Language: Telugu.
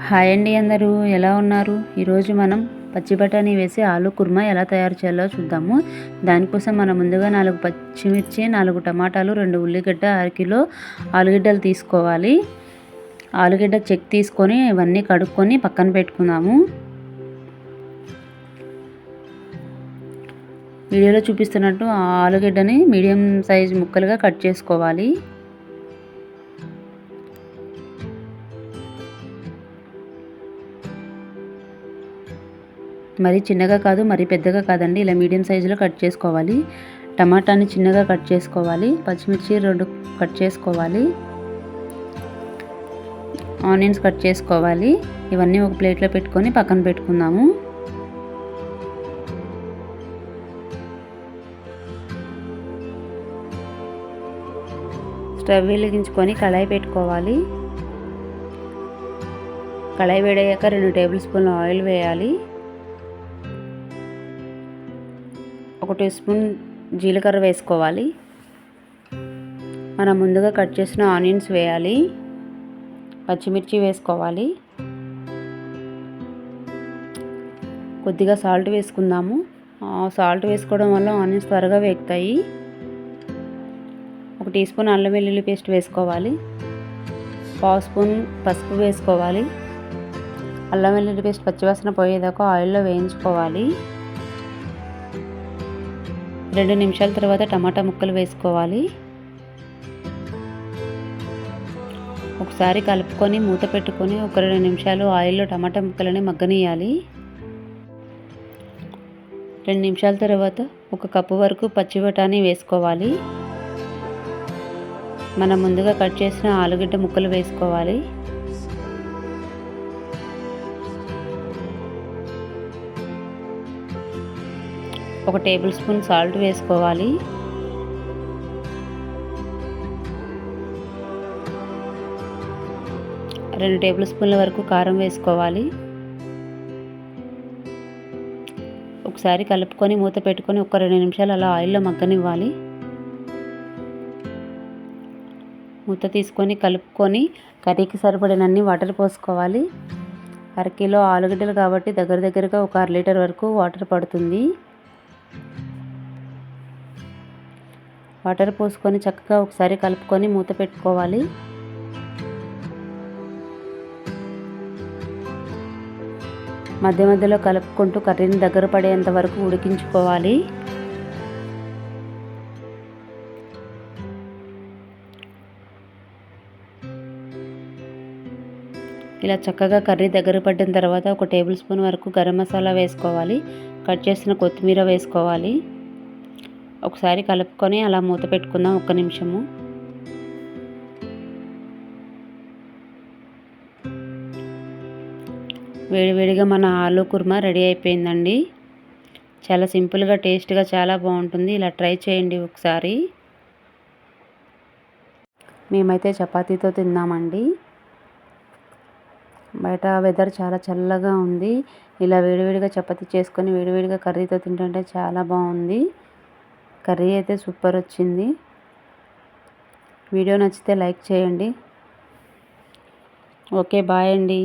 హాయ్ అండి, అందరూ ఎలా ఉన్నారు? ఈరోజు మనం పచ్చి బఠానీ వేసి ఆలు కుర్మా ఎలా తయారు చేయాలో చూద్దాము. దానికోసం మనం ముందుగా 4 పచ్చిమిర్చి, 4 టమాటాలు, 2 ఉల్లిగడ్డ, అరకిలో ఆలుగడ్డలు తీసుకోవాలి. ఆలుగడ్డ చెక్ తీసుకొని ఇవన్నీ కడుక్కొని పక్కన పెట్టుకుందాము. వీడియోలో చూపిస్తున్నట్టు ఆ ఆలుగడ్డని మీడియం సైజ్ ముక్కలుగా కట్ చేసుకోవాలి. మరి చిన్నగా కాదు, మరి పెద్దగా కాదండి, ఇలా మీడియం సైజులో కట్ చేసుకోవాలి. టమాటాని చిన్నగా కట్ చేసుకోవాలి. పచ్చిమిర్చి 2 కట్ చేసుకోవాలి. ఆనియన్స్ కట్ చేసుకోవాలి. ఇవన్నీ ఒక ప్లేట్లో పెట్టుకొని పక్కన పెట్టుకుందాము. స్టవ్ వెలిగించుకొని కళాయి పెట్టుకోవాలి. కళాయి వేడయ్యాక 2 టేబుల్ స్పూన్ల ఆయిల్ వేయాలి. 1 టీ స్పూన్ జీలకర్ర వేసుకోవాలి. మనం ముందుగా కట్ చేసిన ఆనియన్స్ వేయాలి. పచ్చిమిర్చి వేసుకోవాలి. కొద్దిగా సాల్ట్ వేసుకుందాము. సాల్ట్ వేసుకోవడం వల్ల ఆనియన్స్ త్వరగా వేగుతాయి. 1 టీ స్పూన్ అల్లం వెల్లుల్లి పేస్ట్ వేసుకోవాలి. 1/2 స్పూన్ పసుపు వేసుకోవాలి. అల్లం వెల్లుల్లి పేస్ట్ పచ్చివాసన పోయేదాకా ఆయిల్లో వేయించుకోవాలి. 2 నిమిషాల తర్వాత టమాటా ముక్కలు వేసుకోవాలి. ఒకసారి కలుపుకొని మూత పెట్టుకొని ఒక 2 నిమిషాలు ఆయిల్లో టమాటా ముక్కలని మగ్గనియాలి. 2 నిమిషాల తర్వాత 1 కప్పు వరకు పచ్చి బఠానీ వేసుకోవాలి. మనం ముందుగా కట్ చేసిన ఆలుగడ్డ ముక్కలు వేసుకోవాలి. ఒక టేబుల్ స్పూన్ సాల్ట్ వేసుకోవాలి. రెండు టేబుల్ స్పూన్ల వరకు కారం వేసుకోవాలి. ఒకసారి కలుపుకొని మూత పెట్టుకొని ఒక 2 నిమిషాలు అలా ఆయిల్లో మగ్గనివ్వాలి. మూత తీసుకొని కలుపుకొని కర్రీకి సరిపడినన్ని వాటర్ పోసుకోవాలి. 1/2 కిలో ఆలుగడ్డలు కాబట్టి దగ్గరగా ఒక 1/2 లీటర్ వరకు వాటర్ పడుతుంది. వాటర్ పోసుకొని చక్కగా ఒకసారి కలుపుకొని మూత పెట్టుకోవాలి. మధ్యలో కలుపుకుంటూ కర్రీని దగ్గర పడేంత వరకు ఉడికించుకోవాలి. ఇలా చక్కగా కర్రీ దగ్గర పడిన తర్వాత 1 టేబుల్ స్పూన్ వరకు గరం మసాలా వేసుకోవాలి. కట్ చేసిన కొత్తిమీర వేసుకోవాలి. ఒకసారి కలుపుకొని అలా మూత పెట్టుకుందాం 1 నిమిషము. వేడివేడిగా మన ఆలు కుర్మా రెడీ అయిపోయిందండి. చాలా సింపుల్గా, టేస్ట్గా చాలా బాగుంటుంది. ఇలా ట్రై చేయండి ఒకసారి. మేమైతే చపాతీతో తిన్నామండి. బయట వెదర్ చాలా చల్లగా ఉంది. ఇలా వేడివేడిగా చపాతీ చేసుకొని వేడివేడిగా కర్రీతో తింటుంటే చాలా బాగుంది. కర్రీ అయితే సూపర్ వచ్చింది. వీడియో నచ్చితే లైక్ చేయండి. ఓకే, బాయ్ అండి.